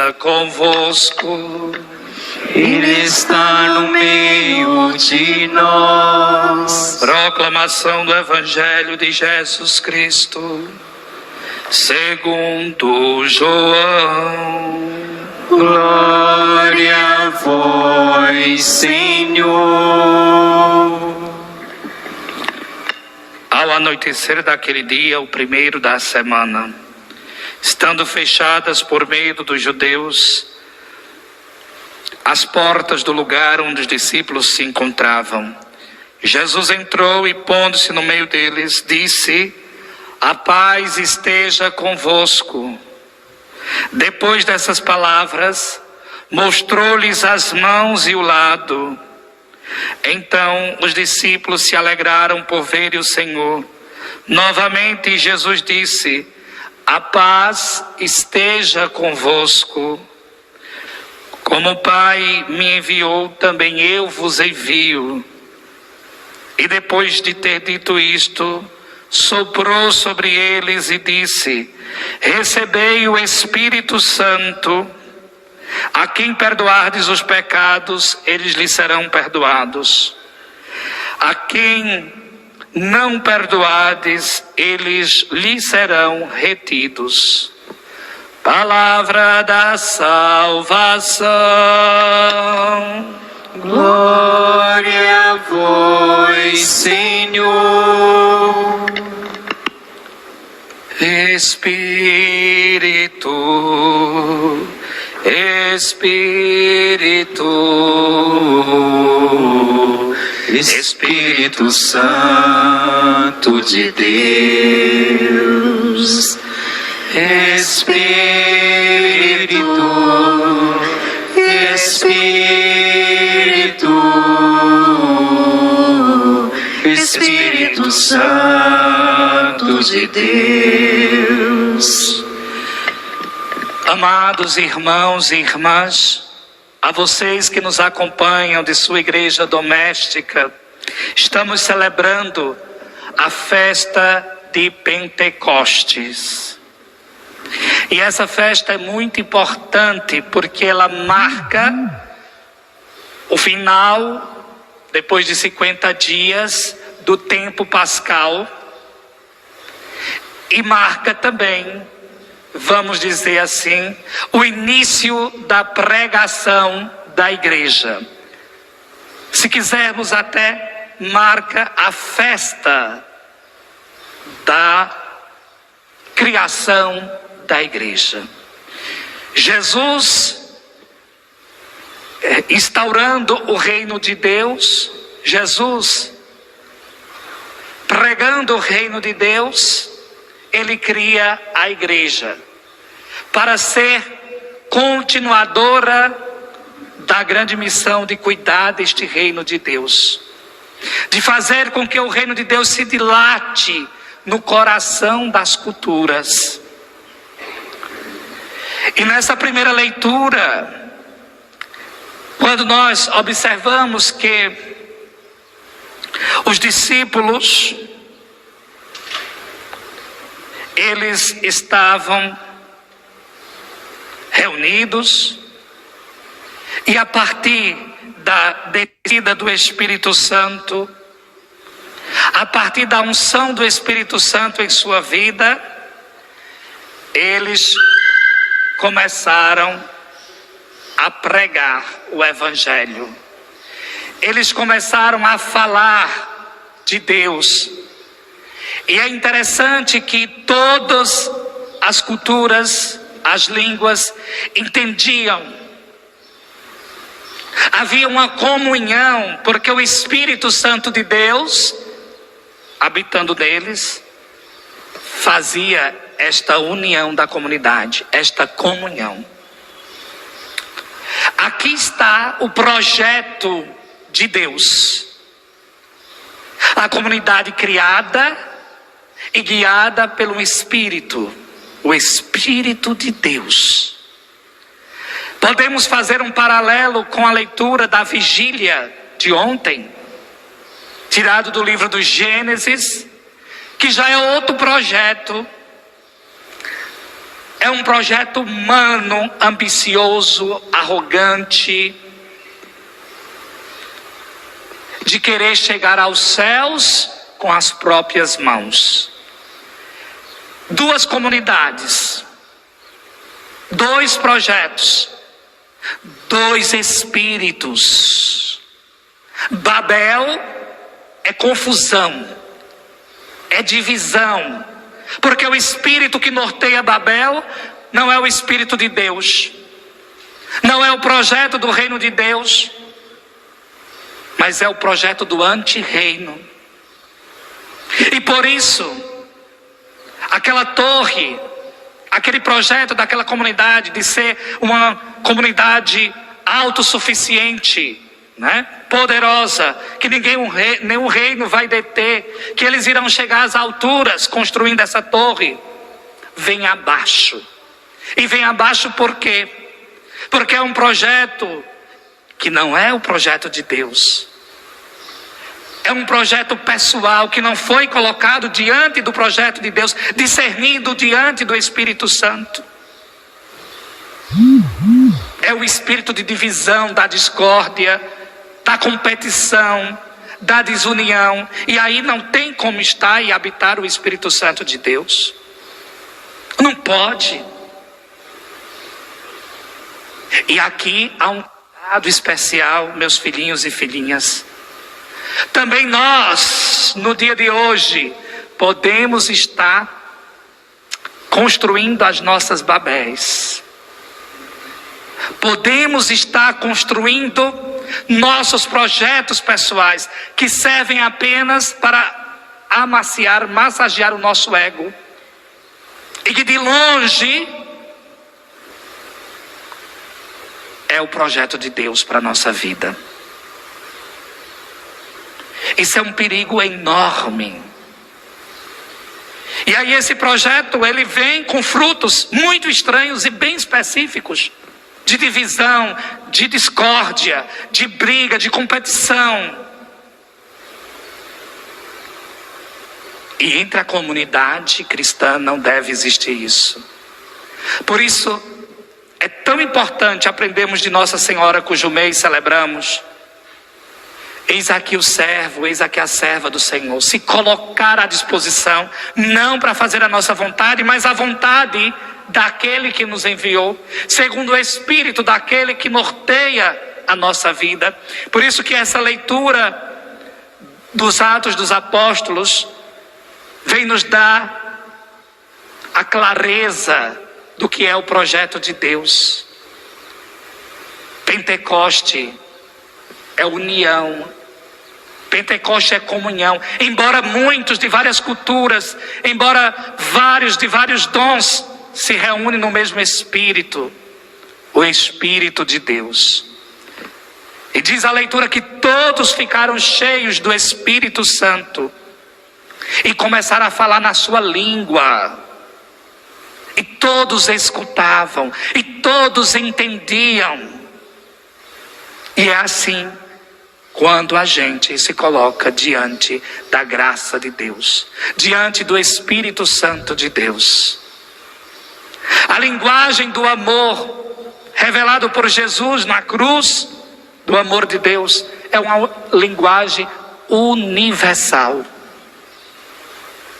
esteja convosco. Ele está no meio de nós. Proclamação do Evangelho de Jesus Cristo, segundo João. Glória a vós, Senhor. Ao anoitecer daquele dia, o primeiro da semana, estando fechadas por medo dos judeus as portas do lugar onde os discípulos se encontravam, Jesus entrou e, pondo-se no meio deles, disse: a paz esteja convosco. Depois dessas palavras, mostrou-lhes as mãos e o lado. Então os discípulos se alegraram por verem o Senhor. Novamente Jesus disse: a paz esteja convosco. Como o Pai me enviou, também eu vos envio. E depois de ter dito isto, soprou sobre eles e disse: recebei o Espírito Santo. A quem perdoardes os pecados, eles lhes serão perdoados. A quem não perdoardes, eles lhes serão retidos. Palavra da salvação. Glória a vós, Senhor. Espírito, Espírito Santo de Deus. Espírito Santo de Deus. Amados irmãos e irmãs, a vocês que nos acompanham de sua igreja doméstica, estamos celebrando a festa de Pentecostes. E essa festa é muito importante porque ela marca o final, depois de 50 dias, do tempo pascal. E marca também, vamos dizer assim, o início da pregação da igreja. Se quisermos até, marca a festa da criação da igreja. Jesus instaurando o reino de Deus, Jesus pregando o reino de Deus, ele cria a igreja para ser continuadora da grande missão de cuidar deste reino de Deus, de fazer com que o reino de Deus se dilate no coração das culturas. E nessa primeira leitura, quando nós observamos que os discípulos, eles estavam reunidos, e a partir da descida do Espírito Santo, a partir da unção do Espírito Santo em sua vida, eles começaram a pregar o Evangelho. Eles começaram a falar de Deus. E é interessante que todas as culturas, as línguas entendiam. Havia uma comunhão, porque o Espírito Santo de Deus, habitando neles, fazia esta união da comunidade, esta comunhão. Aqui está o projeto de Deus. A comunidade criada e guiada pelo Espírito, o Espírito de Deus. Podemos fazer um paralelo com a leitura da vigília de ontem, tirado do livro do Gênesis, que já é outro projeto. é um projeto humano, ambicioso, arrogante, de querer chegar aos céus com as próprias mãos. Duas comunidades, dois projetos, dois espíritos. Babel é confusão, é divisão, porque o espírito que norteia Babel não é o espírito de Deus, não é o projeto do reino de Deus, mas é o projeto do anti-reino. E por isso, aquela torre, aquele projeto daquela comunidade de ser uma comunidade autossuficiente, né? Poderosa, que nenhum reino vai deter, que eles irão chegar às alturas construindo essa torre, vem abaixo. E vem abaixo por quê? Porque é um projeto que não é o projeto de Deus. É um projeto pessoal que não foi colocado diante do projeto de Deus, discernido diante do Espírito Santo. É o espírito de divisão, da discórdia, da competição, da desunião. E aí não tem como estar e habitar o Espírito Santo de Deus. Não pode. E aqui há um cuidado especial, meus filhinhos e filhinhas. Também nós, no dia de hoje, podemos estar construindo as nossas Babéis. Podemos estar construindo nossos projetos pessoais, que servem apenas para amaciar, massagear o nosso ego. E que de longe é o projeto de Deus para a nossa vida. Isso é um perigo enorme. E aí esse projeto, ele vem com frutos muito estranhos e bem específicos. De divisão, de discórdia, de briga, de competição. E entre a comunidade cristã não deve existir isso. Por isso, é tão importante aprendermos de Nossa Senhora, cujo mês celebramos. Eis aqui o servo, eis aqui a serva do Senhor. Se colocar à disposição, não para fazer a nossa vontade, mas a vontade daquele que nos enviou, segundo o Espírito daquele que norteia a nossa vida. Por isso que essa leitura dos Atos dos Apóstolos vem nos dar a clareza do que é o projeto de Deus. Pentecoste é união. Pentecoste é comunhão. Embora muitos de várias culturas, embora vários de vários dons se reúnem no mesmo Espírito, o Espírito de Deus. E diz a leitura que todos ficaram cheios do Espírito Santo e começaram a falar na sua língua. E todos escutavam, e todos entendiam. E é assim quando a gente se coloca diante da graça de Deus, diante do Espírito Santo de Deus. A linguagem do amor revelado por Jesus na cruz, do amor de Deus, é uma linguagem universal.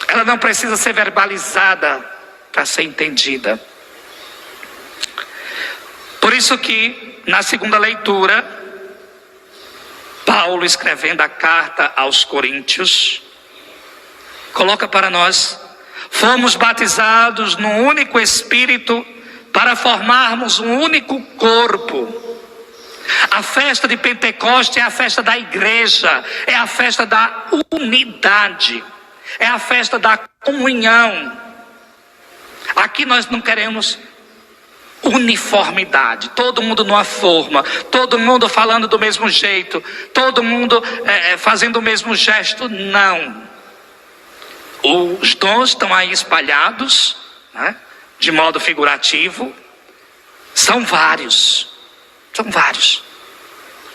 Ela não precisa ser verbalizada para ser entendida. Por isso que na segunda leitura, Paulo, escrevendo a carta aos Coríntios, coloca para nós: fomos batizados num único Espírito para formarmos um único corpo. A festa de Pentecoste é a festa da igreja, é a festa da unidade, é a festa da comunhão. Aqui nós não queremos uniformidade, todo mundo numa forma, todo mundo falando do mesmo jeito, todo mundo fazendo o mesmo gesto. Não. Os dons estão aí espalhados, né, de modo figurativo. São vários.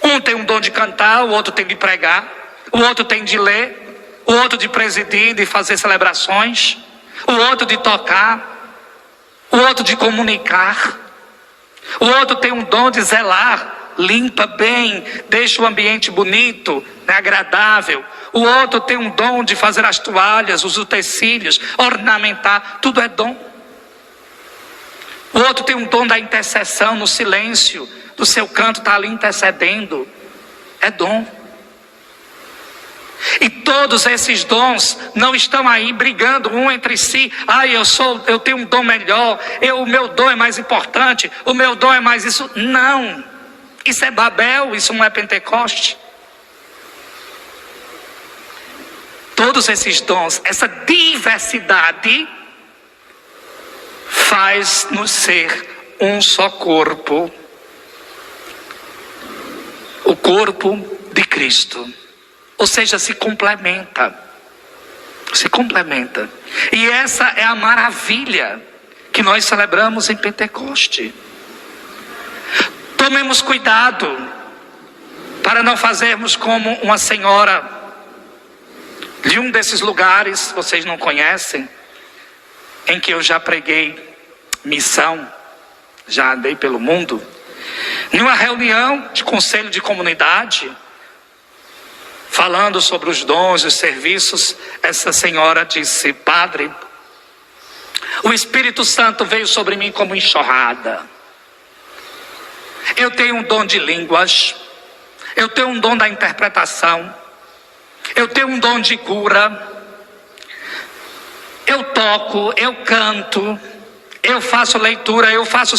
Um tem um dom de cantar, o outro tem de pregar, o outro tem de ler, o outro de presidir, de fazer celebrações, o outro de tocar. o outro de comunicar, o outro tem um dom de zelar, limpa bem, deixa o ambiente bonito, agradável. O outro tem um dom de fazer as toalhas, os utensílios, ornamentar, tudo é dom. O outro tem um dom da intercessão no silêncio, do seu canto está ali intercedendo, é dom. E todos esses dons não estão aí brigando um entre si. Eu tenho um dom melhor, o meu dom é mais importante, o meu dom é mais isso. Não, isso é Babel, isso não é Pentecoste. Todos esses dons, essa diversidade faz-nos ser um só corpo, o corpo de Cristo. Ou seja, se complementa. Se complementa. E essa é a maravilha que nós celebramos em Pentecoste. Tomemos cuidado para não fazermos como uma senhora de um desses lugares, vocês não conhecem, em que eu já preguei missão, já andei pelo mundo. Numa reunião de conselho de comunidade, falando sobre os dons e os serviços, essa senhora disse: padre, o Espírito Santo veio sobre mim como enxurrada. Eu tenho um dom de línguas, eu tenho um dom da interpretação, eu tenho um dom de cura, eu toco, eu canto, eu faço leitura, eu faço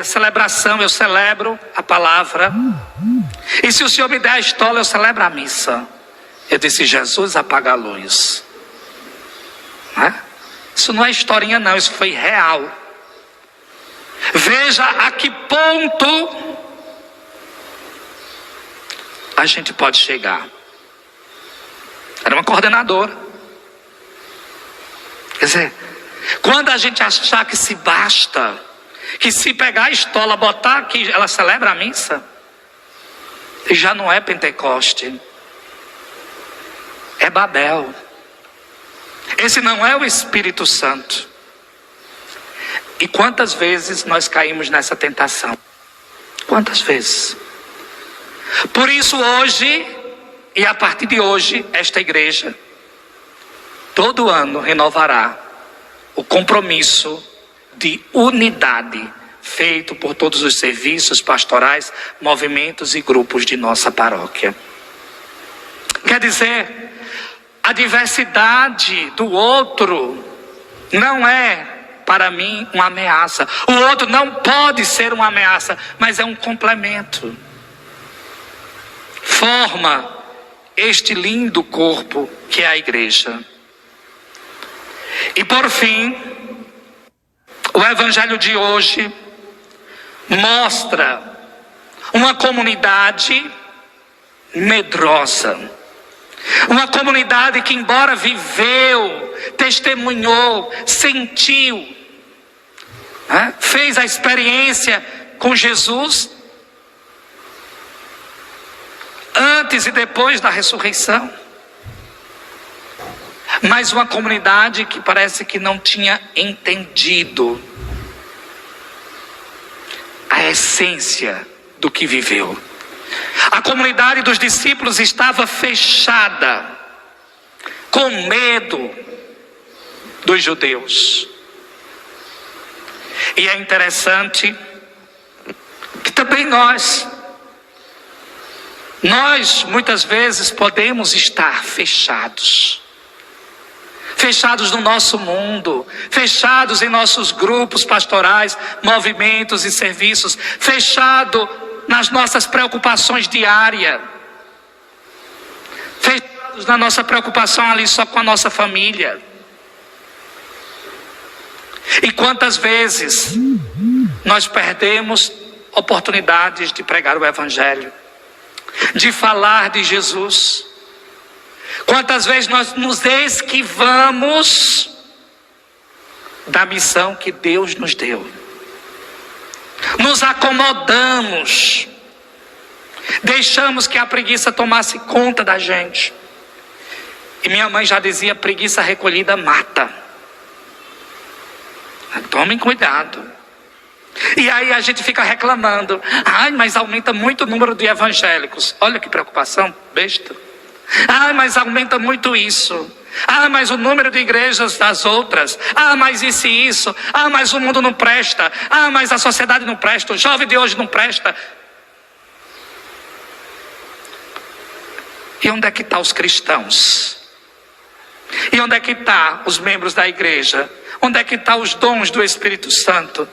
celebração, eu celebro a palavra. E se o Senhor me der a estola, eu celebro a missa. Eu disse: Jesus, apaga a luz. Isso não é historinha não, isso foi real. Veja a que ponto a gente pode chegar. Era uma coordenadora. Quer dizer, quando a gente achar que se basta, que se pegar a estola, botar aqui, ela celebra a missa, já não é Pentecoste, é Babel. Esse não é o Espírito Santo. E quantas vezes nós caímos nessa tentação? Quantas vezes? Por isso hoje, e a partir de hoje, esta igreja, todo ano renovará o compromisso de unidade feito por todos os serviços pastorais, movimentos e grupos de nossa paróquia. Quer dizer, a diversidade do outro não é, para mim, uma ameaça. O outro não pode ser uma ameaça, mas é um complemento. Forma este lindo corpo que é a igreja. E por fim, o evangelho de hoje mostra uma comunidade medrosa. Uma comunidade que, embora viveu, testemunhou, sentiu, fez a experiência com Jesus, antes e depois da ressurreição. Mas uma comunidade que parece que não tinha entendido a essência do que viveu. A comunidade dos discípulos estava fechada, com medo dos judeus. E é interessante que também nós muitas vezes podemos estar fechados. Fechados no nosso mundo, fechados em nossos grupos pastorais, movimentos e serviços, fechado nas nossas preocupações diárias, fechados na nossa preocupação ali só com a nossa família. E quantas vezes nós perdemos oportunidades de pregar o evangelho, de falar de Jesus. Quantas vezes nós nos esquivamos da missão que Deus nos deu. Nos acomodamos. Deixamos que a preguiça tomasse conta da gente. E minha mãe já dizia: preguiça recolhida mata. Tomem cuidado. E aí a gente fica reclamando. Ai, mas aumenta muito o número de evangélicos. Olha que preocupação, besta. Ai, mas aumenta muito isso. Ah, mas o número de igrejas das outras. Ah, mas isso e isso. Ah, mas o mundo não presta. Ah, mas a sociedade não presta. O jovem de hoje não presta. E onde é que estão os cristãos? E onde é que estão os membros da igreja? Onde é que estão os dons do Espírito Santo?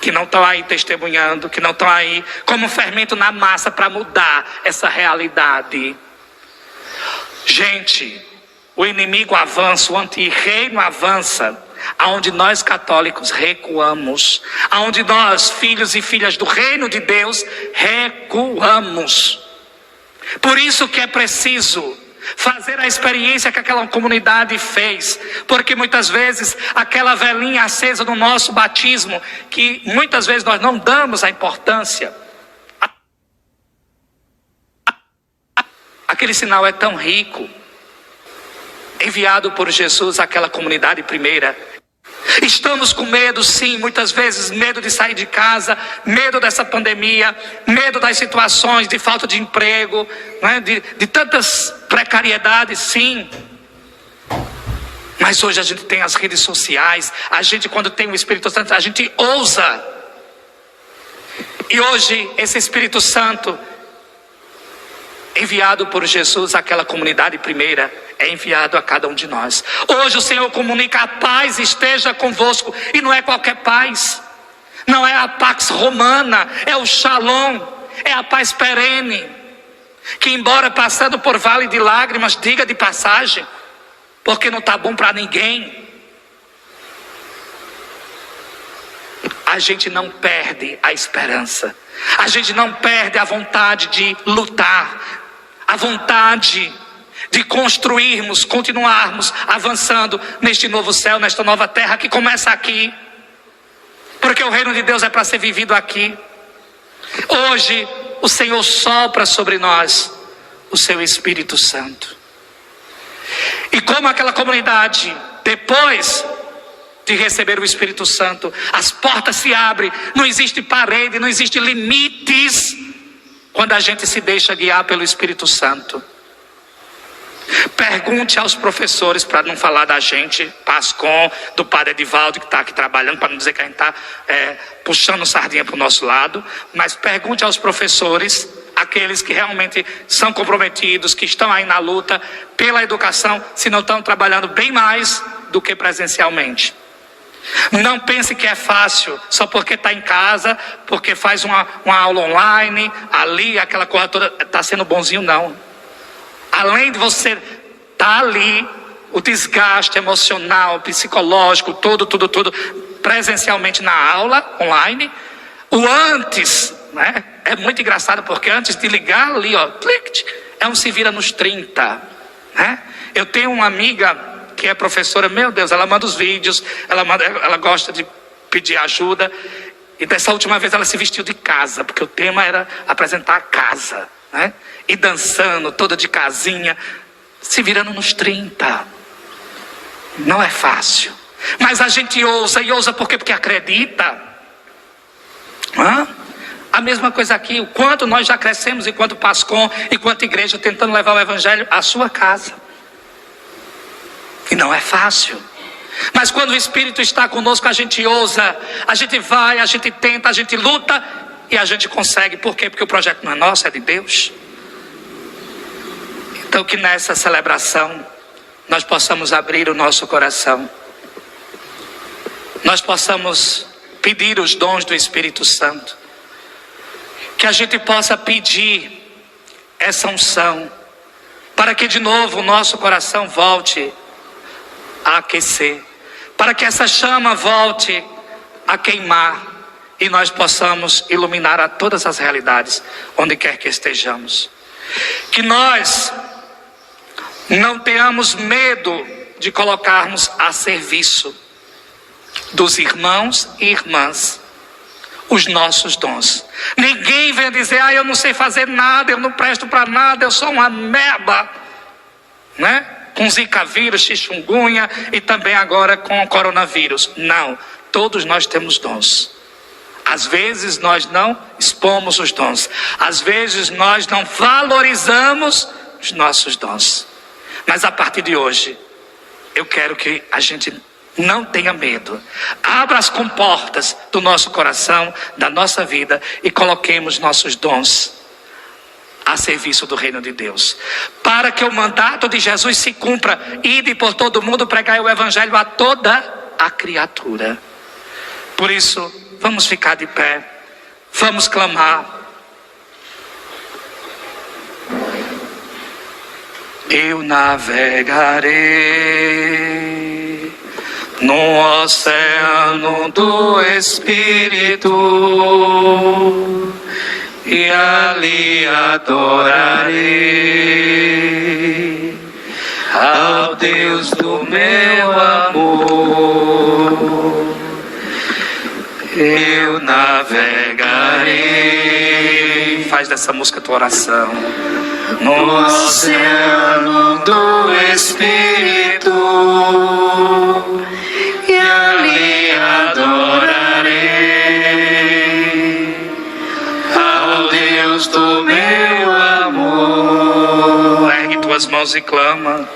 Que não estão aí testemunhando, que não estão aí como um fermento na massa para mudar essa realidade. Gente, o inimigo avança, o anti-reino avança, aonde nós católicos recuamos, aonde nós, filhos e filhas do reino de Deus, recuamos. Por isso que é preciso fazer a experiência que aquela comunidade fez, porque muitas vezes aquela velinha acesa no nosso batismo, que muitas vezes nós não damos a importância, aquele sinal é tão rico, enviado por Jesus àquela comunidade primeira. Estamos com medo, sim, muitas vezes medo de sair de casa, medo dessa pandemia, medo das situações de falta de emprego, né? de tantas precariedades, sim. Mas hoje a gente tem as redes sociais, a gente quando tem o Espírito Santo, a gente ousa. E hoje esse Espírito Santo, enviado por Jesus àquela comunidade primeira, é enviado a cada um de nós. Hoje o Senhor comunica: a paz esteja convosco. E não é qualquer paz. Não é a pax romana. É o shalom. É a paz perene. Que embora passando por vale de lágrimas, diga de passagem. Porque não está bom para ninguém. A gente não perde a esperança. A gente não perde a vontade de lutar. A vontade de construirmos, continuarmos avançando neste novo céu, nesta nova terra que começa aqui. Porque o reino de Deus é para ser vivido aqui. Hoje o Senhor sopra sobre nós o seu Espírito Santo. E como aquela comunidade, depois de receber o Espírito Santo, as portas se abrem, não existe parede, não existe limites, quando a gente se deixa guiar pelo Espírito Santo. Pergunte aos professores, para não falar da gente, Pascom, do padre Edivaldo, que está aqui trabalhando, para não dizer que a gente está puxando sardinha para o nosso lado, mas pergunte aos professores, aqueles que realmente são comprometidos, que estão aí na luta pela educação, se não estão trabalhando bem mais do que presencialmente. Não pense que é fácil, só porque está em casa, porque faz uma aula online, ali, aquela coisa toda, está sendo bonzinho, não. Além de você estar ali, o desgaste emocional, psicológico, tudo, presencialmente na aula, online, o antes, né? É muito engraçado, porque antes de ligar ali, ó, clique, é um se vira nos 30, né? Eu tenho uma amiga que é professora, meu Deus, ela manda os vídeos, ela gosta de pedir ajuda, e dessa última vez ela se vestiu de casa, porque o tema era apresentar a casa, né? E dançando, toda de casinha, se virando nos 30. Não é fácil. Mas a gente ousa, e ousa por quê? Porque acredita. A mesma coisa aqui, o quanto nós já crescemos enquanto Pascom, enquanto igreja, tentando levar o evangelho à sua casa. E não é fácil. Mas quando o Espírito está conosco, a gente ousa, a gente vai, a gente tenta, a gente luta e a gente consegue. Por quê? Porque o projeto não é nosso, é de Deus. Então que nessa celebração nós possamos abrir o nosso coração. Nós possamos pedir os dons do Espírito Santo. Que a gente possa pedir essa unção. Para que de novo o nosso coração volte a aquecer. Para que essa chama volte a queimar. E nós possamos iluminar a todas as realidades, onde quer que estejamos. Que nós não tenhamos medo de colocarmos a serviço dos irmãos e irmãs os nossos dons. Ninguém vem dizer: eu não sei fazer nada, eu não presto para nada, eu sou uma merda, né? com zika vírus, chikungunya e também agora com o coronavírus. Não, todos nós temos dons. Às vezes nós não expomos os dons. Às vezes nós não valorizamos os nossos dons. Mas a partir de hoje, eu quero que a gente não tenha medo. Abra as comportas do nosso coração, da nossa vida e coloquemos nossos dons a serviço do reino de Deus. Para que o mandato de Jesus se cumpra, ide por todo mundo pregar o evangelho a toda a criatura. Por isso, vamos ficar de pé, vamos clamar. Eu navegarei no oceano do Espírito e ali adorarei ao Deus do meu amor. Eu navegarei. Faz dessa música tua oração. No oceano do Espírito e ali adorarei ao Deus do meu amor. Ergue tuas mãos e clama.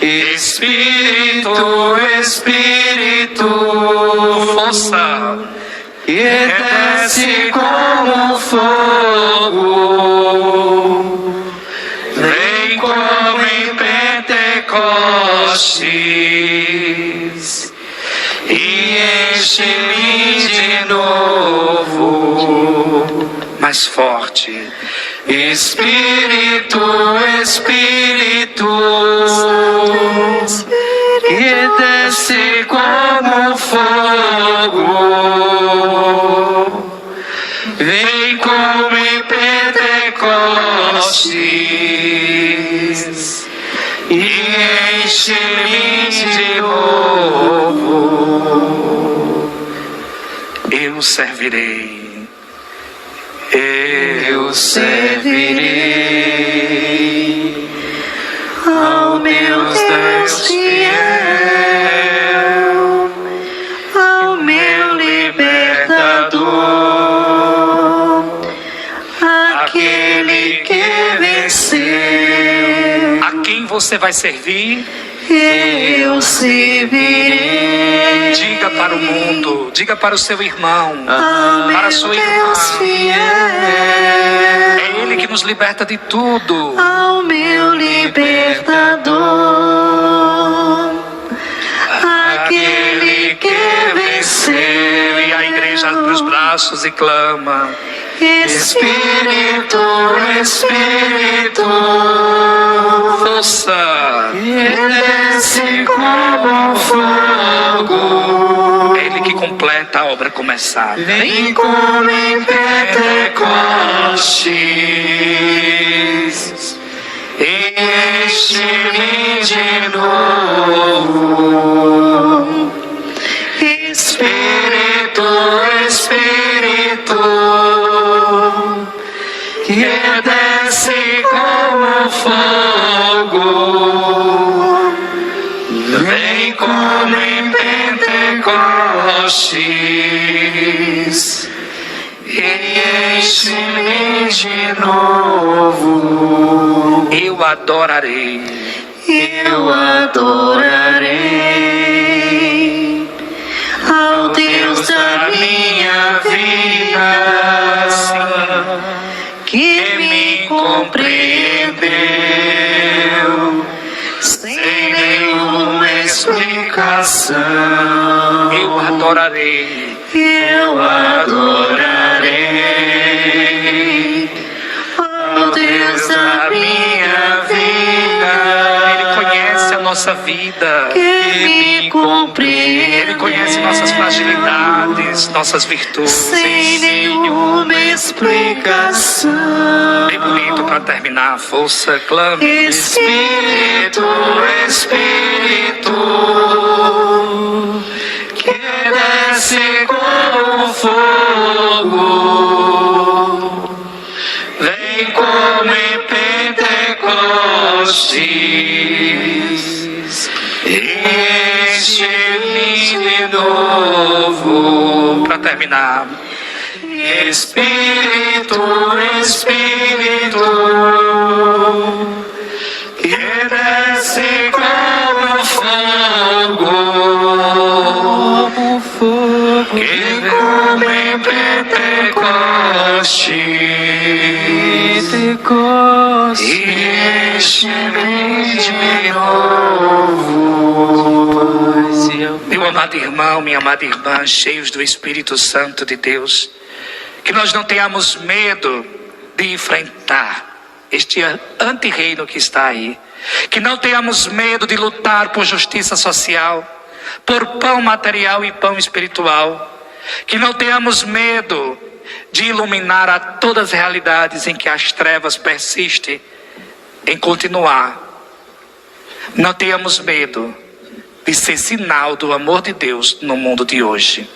Espírito, Espírito, força, que desce como fogo, vem como em Pentecostes e enche-me de novo. Mais forte. Espírito, Espírito, que desce como fogo, vem como em Pentecostes e enche-me de novo. Eu servirei. Eu servirei ao meu Deus fiel, ao meu libertador, aquele que venceu. A quem você vai servir? Eu servirei. Diga para o mundo, diga para o seu irmão, para a sua irmã. É Ele que nos liberta de tudo. Ao meu libertador, aquele que venceu. E a igreja abre os braços e clama. Espírito, Espírito, força, desce como fogo. É Ele que completa a obra começada. Vem como em Pentecostes, enche-me de novo. Espírito, Espírito, que desce como fogo, vem como em Pentecostes e enche-me de novo. Eu adorarei. Eu adorarei ao Deus da minha vida, que me compreendeu sem nenhuma explicação. Eu adorarei. Eu adorarei ao Deus da minha vida. Ele conhece a nossa vida. Que me compreende. Ele conhece nossas fragilidades, nossas virtudes. Sem nenhuma explicação. Bem bonito para terminar. Força, clame. Espírito, Espírito, que desce como fogo, vem como em Pentecostes enche-me de novo. Para terminar, Espírito, Espírito, que desce como fogo, que como em Pentecostes, e enche-me de novo. meu amado irmão, minha amada irmã, cheios do Espírito Santo de Deus, que nós não tenhamos medo de enfrentar este antirreino que está aí. Que não tenhamos medo de lutar por justiça social, por pão material e pão espiritual. Que não tenhamos medo de iluminar a todas as realidades em que as trevas persistem em continuar. Não tenhamos medo de ser sinal do amor de Deus no mundo de hoje.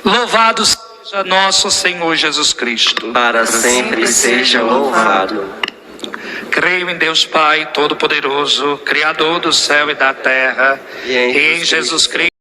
Louvado seja nosso Senhor Jesus Cristo. Para sempre seja louvado. Creio em Deus Pai Todo-Poderoso, Criador do céu e da terra, e em Jesus Cristo.